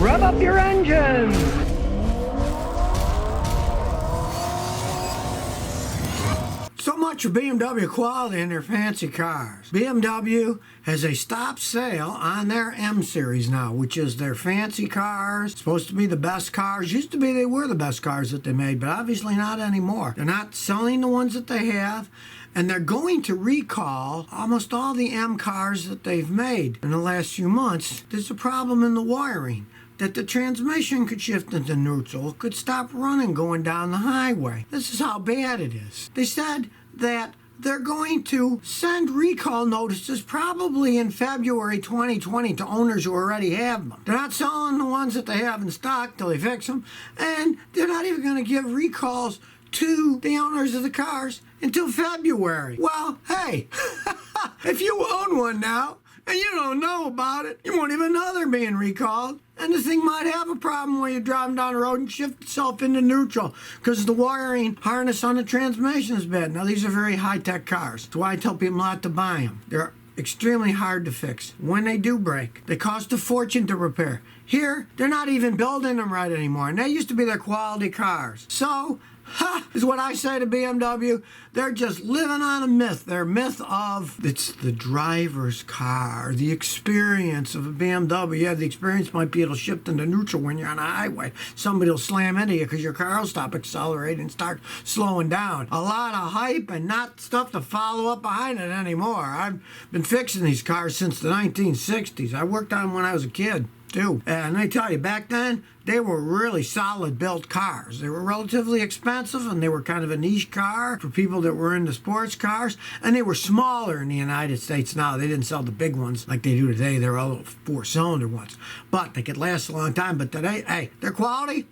Rev up your engines! So much for BMW quality in their fancy cars. BMW has a stop sale on their M series now, which is their fancy cars. Supposed to be the best cars. Used to be they were the best cars that they made, but obviously not anymore. They're not selling the ones that they have, and they're going to recall almost all the M cars that they've made in the last few months. There's a problem in the wiring, that the transmission could shift into neutral, could stop running going down the highway. This is how bad it is. They said that they're going to send recall notices probably in February 2020 to owners who already have them. They're not selling the ones that they have in stock till they fix them, and they're not even going to give recalls to the owners of the cars until February. Well, hey, if you own one now, and you don't know about it, you won't even know they're being recalled. And the thing might have a problem when you're driving down the road and shift itself into neutral because the wiring harness on the transmission is bad. Now, these are very high-tech cars. That's why I tell people not to buy them. They're extremely hard to fix. When they do break, they cost a fortune to repair. Here, they're not even building them right anymore, and they used to be their quality cars. So, is what I say to BMW. They're just living on a myth. Their myth of it's the driver's car, the experience of a BMW. Yeah, the experience might be it'll shift into neutral when you're on a highway. Somebody will slam into you because your car will stop accelerating and start slowing down. A lot of hype and not stuff to follow up behind it anymore. I've been fixing these cars since the 1960s. I worked on them when I was a kid, too. And I tell you, back then, they were really solid built cars. They were relatively expensive, and they were kind of a niche car for people that were into sports cars. And they were smaller in the United States now. They didn't sell the big ones like they do today. They're all four-cylinder ones. But they could last a long time. But today, hey, their quality,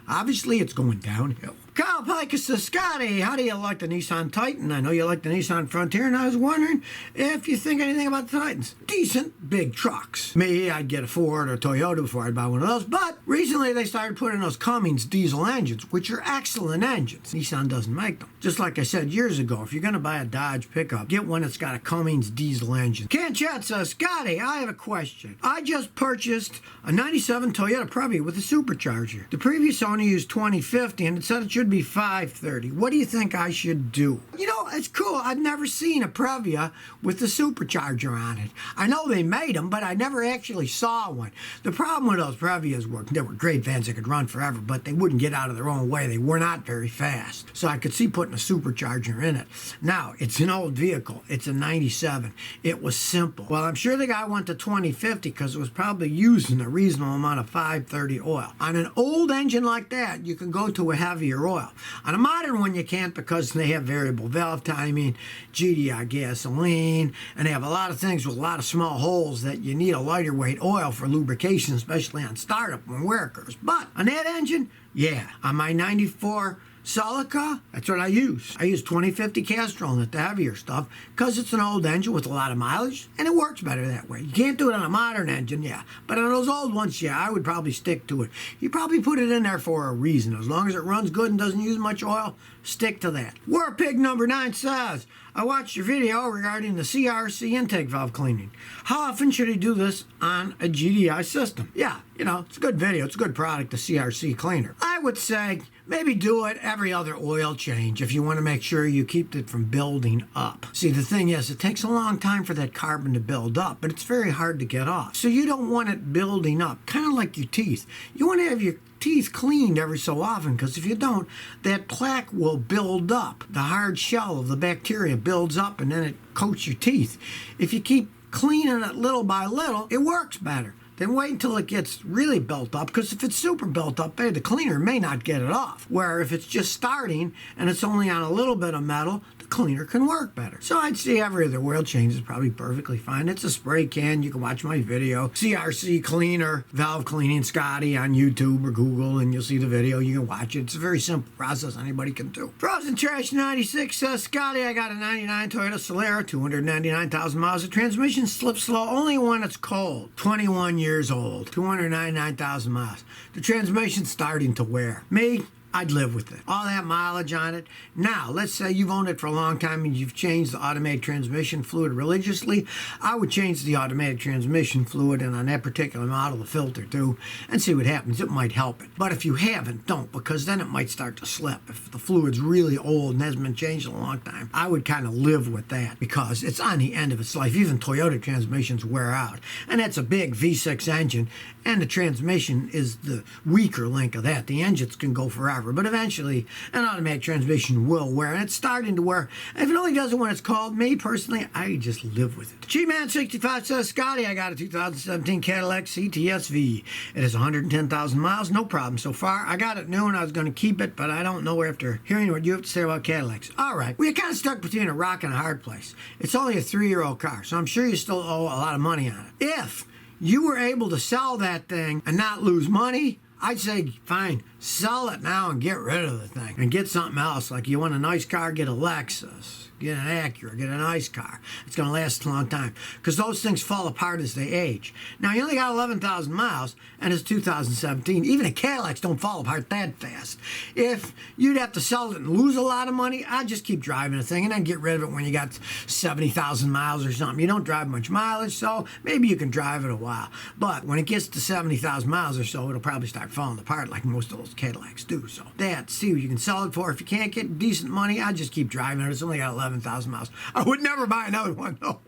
obviously it's going downhill. Kyle Pikus says, Scotty, how do you like the Nissan Titan? I know you like the Nissan Frontier, and I was wondering if you think anything about the Titans. Decent big trucks. Me, I'd get a Ford or a Toyota before I'd buy one of those, but recently they started putting those Cummins diesel engines, which are excellent engines. Nissan doesn't make them. Just like I said years ago, if you're going to buy a Dodge pickup, get one that's got a Cummins diesel engine. Ken Chet says, Scotty, I have a question. I just purchased a 97 Toyota Previa with a supercharger. The previous owner used 2050, and it said it should be 530. What do you think I should do? You know, it's cool. I've never seen a Previa with a supercharger on it. I know they made them, but I never actually saw one. The problem with those Previas were they were great vans that could run forever, but they wouldn't get out of their own way. They were not very fast. So I could see putting a supercharger in it. Now, it's an old vehicle. It's a 97. It was simple. Well, I'm sure the guy went to 2050 because it was probably using a reasonable amount of 530 oil. On an old engine like that, you can go to a heavier oil. On a modern one, you can't because they have variable valve timing, GDI gasoline, and they have a lot of things with a lot of small holes that you need a lighter weight oil for lubrication, especially on startup when wear occurs. But on that engine, yeah, on my 94 Celica, that's what I use. I use 2050 Castrol in it, the heavier stuff, because it's an old engine with a lot of mileage, and it works better that way. You can't do it on a modern engine, yeah. But on those old ones, yeah, I would probably stick to it. You probably put it in there for a reason. As long as it runs good and doesn't use much oil, stick to that. War Pig number 9 says, I watched your video regarding the CRC intake valve cleaning. How often should I do this on a GDI system? Yeah, you know, it's a good video. It's a good product, the CRC cleaner. I would say maybe do it every other oil change if you want to make sure you keep it from building up. See, the thing is, it takes a long time for that carbon to build up, but it's very hard to get off. So you don't want it building up, kind of like your teeth. You want to have your teeth cleaned every so often, because if you don't, that plaque will build up. The hard shell of the bacteria builds up and then it coats your teeth. If you keep cleaning it little by little, it works better. Then wait until it gets really built up, because if it's super built up, the cleaner may not get it off. Where if it's just starting and it's only on a little bit of metal, the cleaner can work better. So I'd say every other oil change is probably perfectly fine. It's a spray can. You can watch my video, CRC cleaner, valve cleaning Scotty on YouTube or Google, and you'll see the video. You can watch it. It's a very simple process anybody can do. Frozen Trash 96 says, Scotty, I got a 99 Toyota Solara, 299,000 miles. The transmission slips slow only when it's cold. 21 years old, 299,000 miles. The transmission's starting to wear. Me, I'd live with it. All that mileage on it. Now, let's say you've owned it for a long time and you've changed the automatic transmission fluid religiously. I would change the automatic transmission fluid, and on that particular model, the filter too, and see what happens. It might help it. But if you haven't, don't, because then it might start to slip. If the fluid's really old and hasn't been changed in a long time, I would kind of live with that because it's on the end of its life. Even Toyota transmissions wear out. And that's a big V6 engine, and the transmission is the weaker link of that. The engines can go forever, but eventually an automatic transmission will wear, and it's starting to wear. If it only does it when it's cold, me personally, I just live with it. G-Man65 says, Scotty, I got a 2017 Cadillac CTS-V. It has 110,000 miles, no problem so far. I got it new and I was going to keep it, but I don't know after hearing what you have to say about Cadillacs. All right, well, you're kind of stuck between a rock and a hard place. It's only a 3-year-old car, so I'm sure you still owe a lot of money on it. If you were able to sell that thing and not lose money, I'd say, fine, sell it now and get rid of the thing and get something else. Like you want a nice car, get a Lexus. Get an Acura, get a nice car. It's going to last a long time because those things fall apart as they age. Now, you only got 11,000 miles, and it's 2017. Even the Cadillacs don't fall apart that fast. If you'd have to sell it and lose a lot of money, I'd just keep driving the thing and then get rid of it when you got 70,000 miles or something. You don't drive much mileage, so maybe you can drive it a while. But when it gets to 70,000 miles or so, it'll probably start falling apart like most of those Cadillacs do. So, see what you can sell it for. If you can't get decent money, I'd just keep driving it. It's only got 11,000 miles. I would never buy another one, though.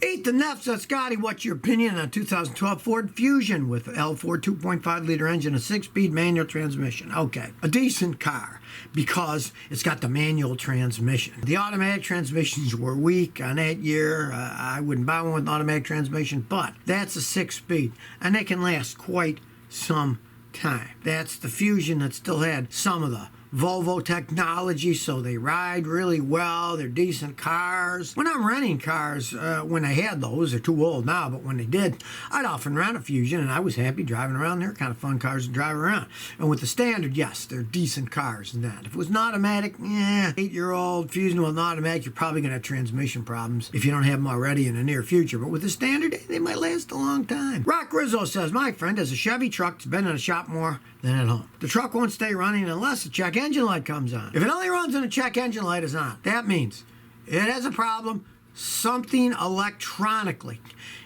Eat the Neff says, Scotty, what's your opinion on 2012 Ford Fusion with L4 2.5-liter engine, a 6-speed manual transmission? Okay, a decent car because it's got the manual transmission. The automatic transmissions were weak on that year. I wouldn't buy one with an automatic transmission, but that's a 6-speed, and they can last quite some time. That's the Fusion that still had some of the Volvo technology, so they ride really well. They're decent cars. When I'm renting cars, when I had those, they're too old now, but when they did, I'd often rent a Fusion, and I was happy driving around. They're kind of fun cars to drive around. And with the standard, yes, they're decent cars and that. If it was an automatic, 8-year-old Fusion with an automatic, you're probably going to have transmission problems if you don't have them already in the near future. But with the standard, they might last a long time. Rock Rizzo says, my friend has a Chevy truck. It's been in a shop more than at home. The truck won't stay running unless the check engine light comes on. If it only runs when the check engine light is on, that means it has a problem, something electronically.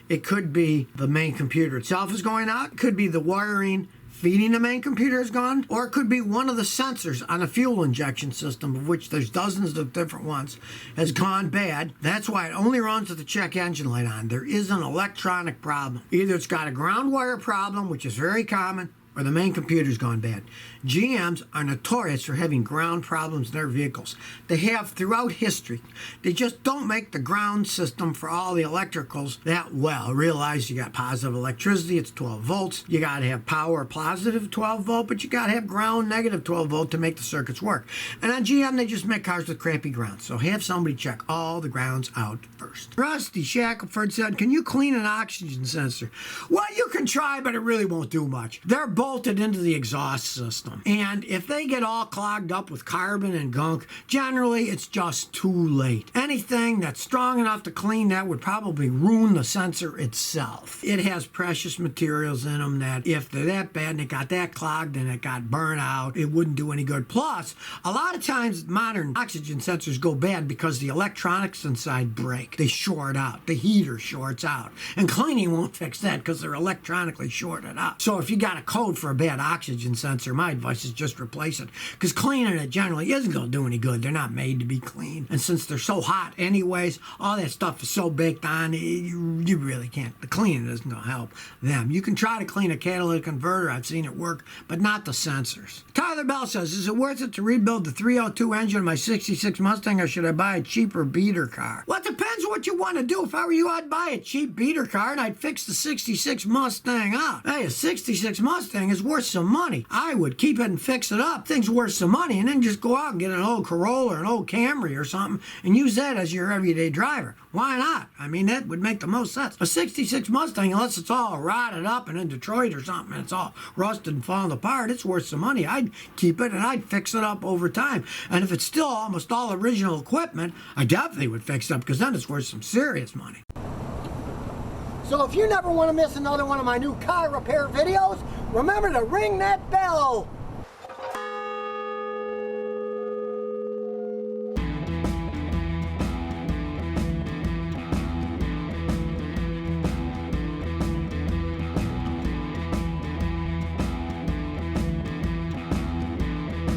It could be the main computer itself is going out. It could be the wiring feeding the main computer is gone, or it could be one of the sensors on a fuel injection system, of which there's dozens of different ones, has gone bad. That's why it only runs with the check engine light on. There is an electronic problem. Either it's got a ground wire problem, which is very common, or the main computer's gone bad. GMs are notorious for having ground problems in their vehicles. They have throughout history. They just don't make the ground system for all the electricals that well. Realize you got positive electricity, it's 12 volts. You got to have power positive 12 volt, but you got to have ground negative 12 volt to make the circuits work. And on GM, they just make cars with crappy grounds. So have somebody check all the grounds out first. Rusty Shackelford said, can you clean an oxygen sensor? Well, you can try, but it really won't do much. They're bolted into the exhaust system. And if they get all clogged up with carbon and gunk, generally it's just too late. Anything that's strong enough to clean that would probably ruin the sensor itself. It has precious materials in them that if they're that bad and it got that clogged and it got burnt out, it wouldn't do any good. Plus, a lot of times modern oxygen sensors go bad because the electronics inside break. They short out. The heater shorts out. And cleaning won't fix that because they're electronically shorted out. So if you got a code for a bad oxygen sensor, my advice is just replace it, because cleaning it generally isn't going to do any good. They're not made to be cleaned, and since they're so hot anyways, all that stuff is so baked on, you really can't. The cleaning isn't going to help them. You can try to clean a catalytic converter. I've seen it work, but not the sensors. Tyler Bell says, is it worth it to rebuild the 302 engine of my 66 Mustang, or should I buy a cheaper beater car? Well, it depends what you want to do. If I were you, I'd buy a cheap beater car and I'd fix the 66 Mustang up. Hey, a 66 Mustang is worth some money. I would keep it and fix it up. Things worth some money, and then just go out and get an old Corolla or an old Camry or something and use that as your everyday driver. Why not? I mean, that would make the most sense. A 66 Mustang, unless it's all rotted up and in Detroit or something and it's all rusted and falling apart, it's worth some money. I'd keep it and I'd fix it up over time. And if it's still almost all original equipment, I definitely would fix it up, because then it's worth some serious money. So if you never want to miss another one of my new car repair videos, remember to ring that bell.